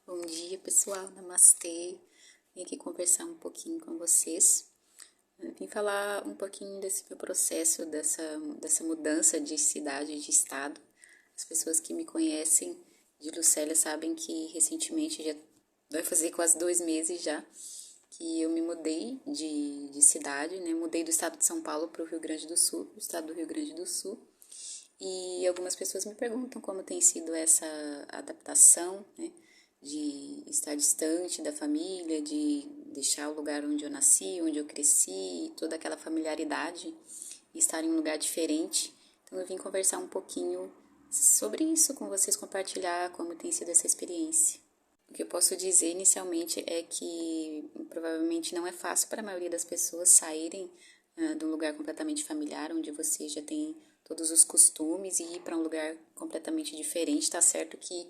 Bom dia, pessoal. Namastê. Vim aqui conversar um pouquinho com vocês. Vim falar um pouquinho desse meu processo, dessa mudança de cidade, de estado. As pessoas que me conhecem de Lucélia sabem que recentemente, já vai fazer quase 2 meses já, que eu me mudei de cidade, né? Mudei do estado de São Paulo para o Rio Grande do Sul, o estado do Rio Grande do Sul. E algumas pessoas me perguntam como tem sido essa adaptação, né? De estar distante da família, de deixar o lugar onde eu nasci, onde eu cresci, toda aquela familiaridade e estar em um lugar diferente. Então eu vim conversar um pouquinho sobre isso com vocês, compartilhar como tem sido essa experiência. O que eu posso dizer inicialmente é que provavelmente não é fácil para a maioria das pessoas saírem de um lugar completamente familiar, onde você já tem todos os costumes, e ir para um lugar completamente diferente. Tá certo que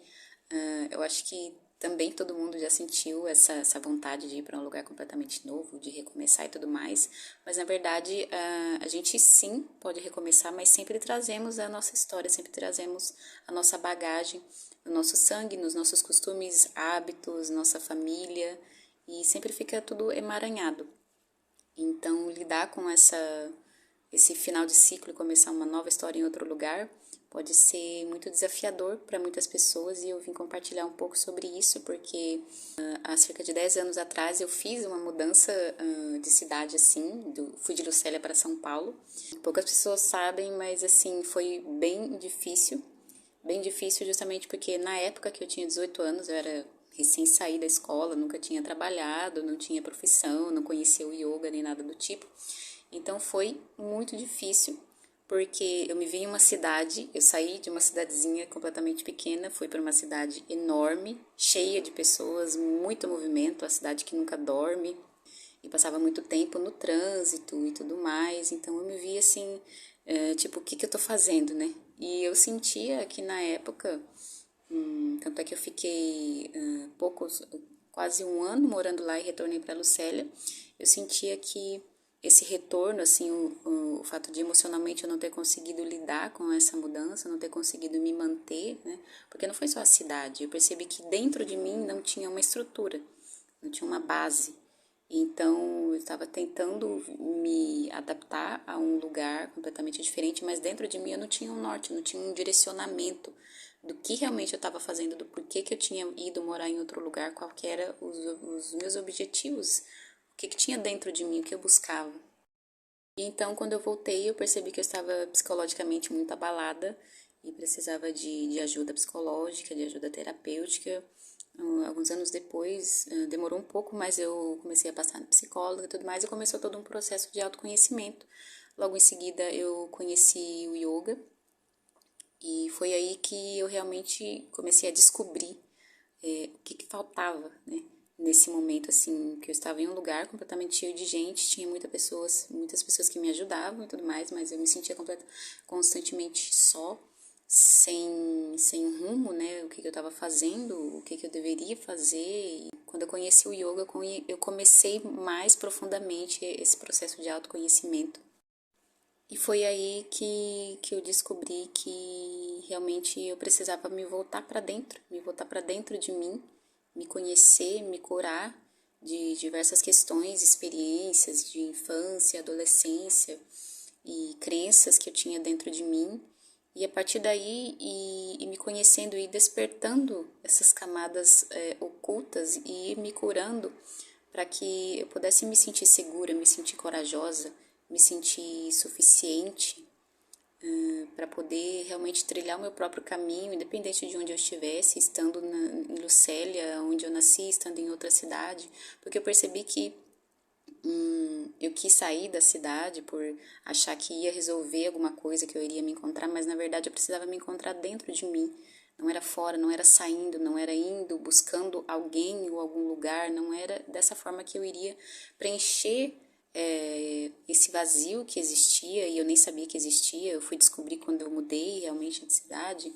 eu acho que também todo mundo já sentiu essa vontade de ir para um lugar completamente novo, de recomeçar e tudo mais, mas na verdade a gente sim pode recomeçar, mas sempre trazemos a nossa história, sempre trazemos a nossa bagagem, o nosso sangue, nos nossos costumes, hábitos, nossa família, e sempre fica tudo emaranhado. Então, lidar com esse final de ciclo e começar uma nova história em outro lugar pode ser muito desafiador para muitas pessoas, e eu vim compartilhar um pouco sobre isso porque há cerca de 10 anos atrás eu fiz uma mudança de cidade assim, fui de Lucélia para São Paulo. Poucas pessoas sabem, mas assim, foi bem difícil justamente porque na época que eu tinha 18 anos, eu era recém saí da escola, nunca tinha trabalhado, não tinha profissão, não conhecia o yoga nem nada do tipo. Então foi muito difícil, porque eu me vi em uma cidade, eu saí de uma cidadezinha completamente pequena, fui para uma cidade enorme, cheia de pessoas, muito movimento, a cidade que nunca dorme, e passava muito tempo no trânsito e tudo mais. Então eu me vi assim, tipo, o que que eu tô fazendo, né? E eu sentia que na época, tanto é que eu fiquei quase um ano morando lá e retornei para Lucélia. Eu sentia que esse retorno, assim, o fato de emocionalmente eu não ter conseguido lidar com essa mudança, não ter conseguido me manter, né? Porque não foi só a cidade, eu percebi que dentro de mim não tinha uma estrutura, não tinha uma base. Então, eu estava tentando me adaptar a um lugar completamente diferente, mas dentro de mim eu não tinha um norte, não tinha um direcionamento do que realmente eu estava fazendo, do porquê que eu tinha ido morar em outro lugar, qual que era os meus objetivos, o que tinha dentro de mim, o que eu buscava. E então, quando eu voltei, eu percebi que eu estava psicologicamente muito abalada e precisava de ajuda psicológica, de ajuda terapêutica. Alguns anos depois, demorou um pouco, mas eu comecei a passar na psicóloga e tudo mais, e começou todo um processo de autoconhecimento. Logo em seguida, eu conheci o yoga, e foi aí que eu realmente comecei a descobrir o que faltava, né? Nesse momento, assim, que eu estava em um lugar completamente cheio de gente, tinha muitas pessoas que me ajudavam e tudo mais, mas eu me sentia constantemente só, sem rumo, né? O que eu estava fazendo, o que eu deveria fazer. E quando eu conheci o yoga, eu comecei mais profundamente esse processo de autoconhecimento. E foi aí que eu descobri que realmente eu precisava me voltar para dentro de mim, me conhecer, me curar de diversas questões, experiências de infância, adolescência e crenças que eu tinha dentro de mim. E a partir daí, e me conhecendo e despertando essas camadas ocultas e me curando para que eu pudesse me sentir segura, me sentir corajosa, me sentir suficiente para poder realmente trilhar o meu próprio caminho, independente de onde eu estivesse, estando em Lucélia, onde eu nasci, estando em outra cidade, porque eu percebi que eu quis sair da cidade por achar que ia resolver alguma coisa, que eu iria me encontrar, mas na verdade eu precisava me encontrar dentro de mim. Não era fora, não era saindo, não era indo, buscando alguém ou algum lugar, não era dessa forma que eu iria preencher esse vazio que existia, e eu nem sabia que existia. Eu fui descobrir quando eu mudei realmente de cidade,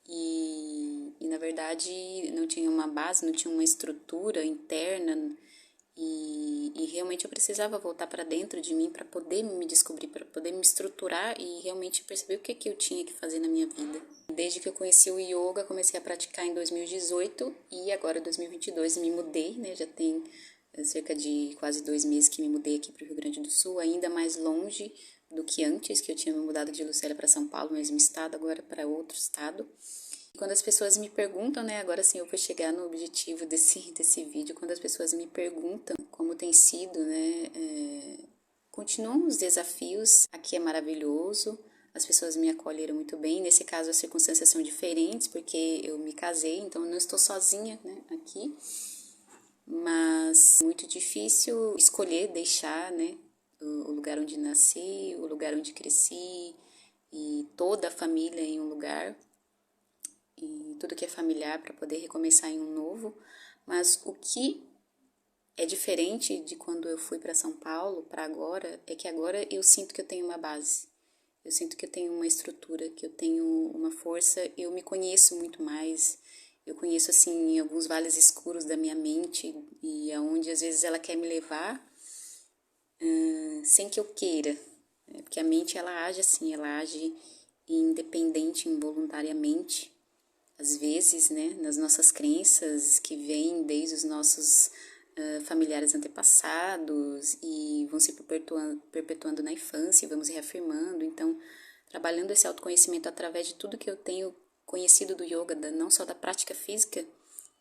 e na verdade não tinha uma base, não tinha uma estrutura interna, e realmente eu precisava voltar para dentro de mim para poder me descobrir, para poder me estruturar e realmente perceber o que eu tinha que fazer na minha vida. Desde que eu conheci o yoga, comecei a praticar em 2018 e agora 2022 me mudei, né? Já tem cerca de quase 2 meses que me mudei aqui para o Rio Grande do Sul, ainda mais longe do que antes, que eu tinha me mudado de Lucélia para São Paulo, mesmo estado, agora para outro estado. E quando as pessoas me perguntam, né? Agora sim eu vou chegar no objetivo desse vídeo, quando as pessoas me perguntam como tem sido, né? Continuam os desafios, aqui é maravilhoso, as pessoas me acolheram muito bem. Nesse caso, as circunstâncias são diferentes, porque eu me casei, então eu não estou sozinha, né, aqui. Mas muito difícil escolher, deixar, né, o lugar onde nasci, o lugar onde cresci, e toda a família em um lugar, e tudo que é familiar para poder recomeçar em um novo. Mas o que é diferente de quando eu fui para São Paulo, para agora, é que agora eu sinto que eu tenho uma base. Eu sinto que eu tenho uma estrutura, que eu tenho uma força, eu me conheço muito mais. Eu conheço, assim, alguns vales escuros da minha mente e aonde às vezes ela quer me levar sem que eu queira. Né? Porque a mente, ela age assim, ela age independente, involuntariamente. Às vezes, né, nas nossas crenças que vêm desde os nossos familiares antepassados e vão se perpetuando na infância, vamos reafirmando. Então, trabalhando esse autoconhecimento através de tudo que eu tenho conhecido do yoga, não só da prática física,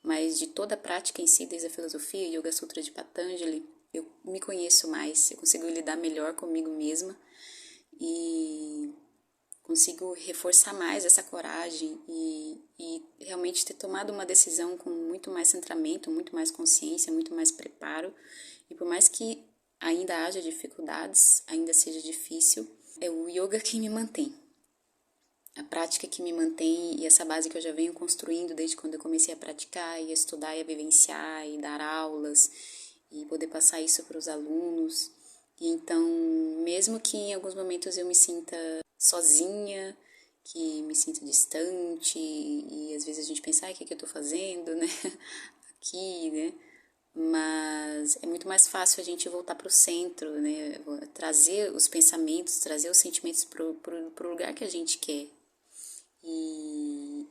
mas de toda a prática em si, desde a filosofia, Yoga Sutra de Patanjali, eu me conheço mais, eu consigo lidar melhor comigo mesma e consigo reforçar mais essa coragem e realmente ter tomado uma decisão com muito mais centramento, muito mais consciência, muito mais preparo. E por mais que ainda haja dificuldades, ainda seja difícil, é o yoga que me mantém. A prática que me mantém e essa base que eu já venho construindo desde quando eu comecei a praticar e a estudar e a vivenciar e dar aulas e poder passar isso para os alunos. E então, mesmo que em alguns momentos eu me sinta sozinha, que me sinta distante e às vezes a gente pensa, o que é que eu tô fazendo, né, aqui, né, mas é muito mais fácil a gente voltar para o centro, né, trazer os pensamentos, trazer os sentimentos pro lugar que a gente quer.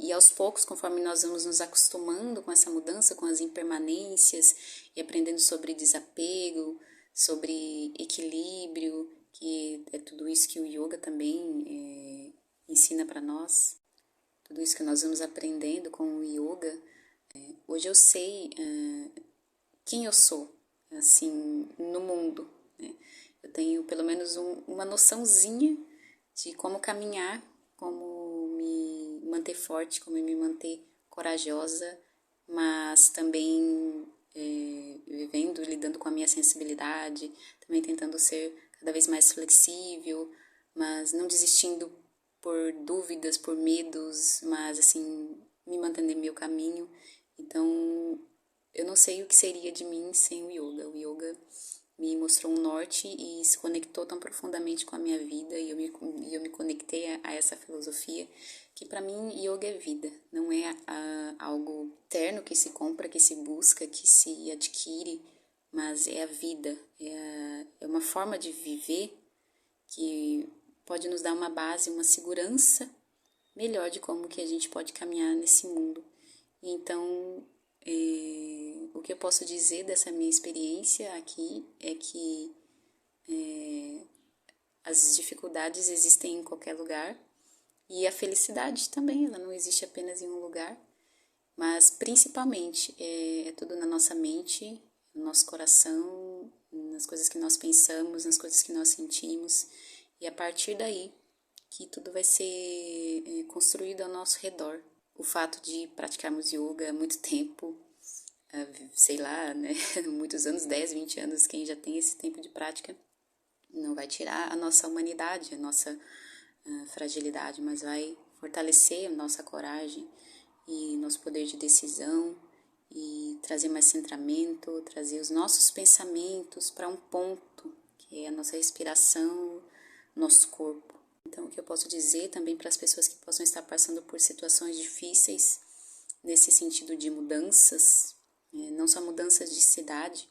E aos poucos, conforme nós vamos nos acostumando com essa mudança, com as impermanências e aprendendo sobre desapego, sobre equilíbrio, que é tudo isso que o yoga também ensina para nós, tudo isso que nós vamos aprendendo com o yoga. Hoje eu sei quem eu sou, assim, no mundo, né? Eu tenho pelo menos uma noçãozinha de como caminhar, como me manter forte, como me manter corajosa, mas também vivendo, lidando com a minha sensibilidade, também tentando ser cada vez mais flexível, mas não desistindo por dúvidas, por medos, mas assim, me mantendo em meu caminho. Então, eu não sei o que seria de mim sem o yoga. O yoga me mostrou um norte e se conectou tão profundamente com a minha vida e eu me conectei a essa filosofia que para mim yoga é vida, não é algo externo que se compra, que se busca, que se adquire, mas é a vida, é uma forma de viver que pode nos dar uma base, uma segurança melhor de como que a gente pode caminhar nesse mundo. Então, o que eu posso dizer dessa minha experiência aqui é que as dificuldades existem em qualquer lugar e a felicidade também, ela não existe apenas em um lugar, mas principalmente é tudo na nossa mente, no nosso coração, nas coisas que nós pensamos, nas coisas que nós sentimos e a partir daí que tudo vai ser construído ao nosso redor. O fato de praticarmos yoga há muito tempo, sei lá, né, muitos anos, 10, 20 anos, quem já tem esse tempo de prática, não vai tirar a nossa humanidade, a nossa fragilidade, mas vai fortalecer a nossa coragem e nosso poder de decisão e trazer mais centramento, trazer os nossos pensamentos para um ponto, que é a nossa respiração, nosso corpo. Então, o que eu posso dizer também para as pessoas que possam estar passando por situações difíceis, nesse sentido de mudanças, não só mudanças de cidade,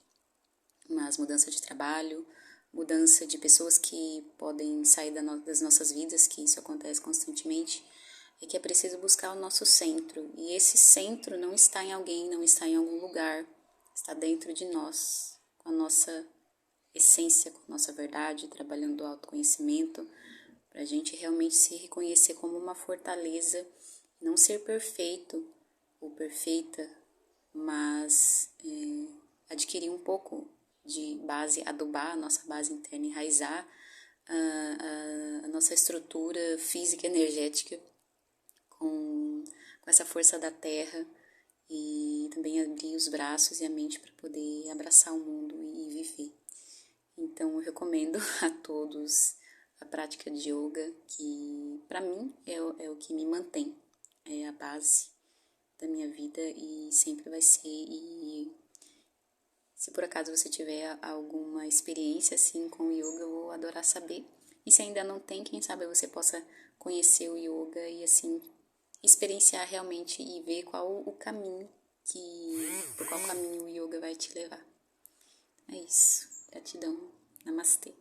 mas mudança de trabalho, mudança de pessoas que podem sair das nossas vidas, que isso acontece constantemente, é que é preciso buscar o nosso centro. E esse centro não está em alguém, não está em algum lugar, está dentro de nós, com a nossa essência, com a nossa verdade, trabalhando o autoconhecimento, para a gente realmente se reconhecer como uma fortaleza, não ser perfeito ou perfeita, mas adquirir um pouco de base, adubar a nossa base interna, enraizar a nossa estrutura física e energética com essa força da terra e também abrir os braços e a mente para poder abraçar o mundo e viver. Então, eu recomendo a todos a prática de yoga, que para mim é o que me mantém, é a base da minha vida e sempre vai ser. E se por acaso você tiver alguma experiência assim com o yoga, eu vou adorar saber. E se ainda não tem, quem sabe você possa conhecer o yoga e assim experienciar realmente e ver por qual caminho o yoga vai te levar. É isso. Gratidão. Namastê.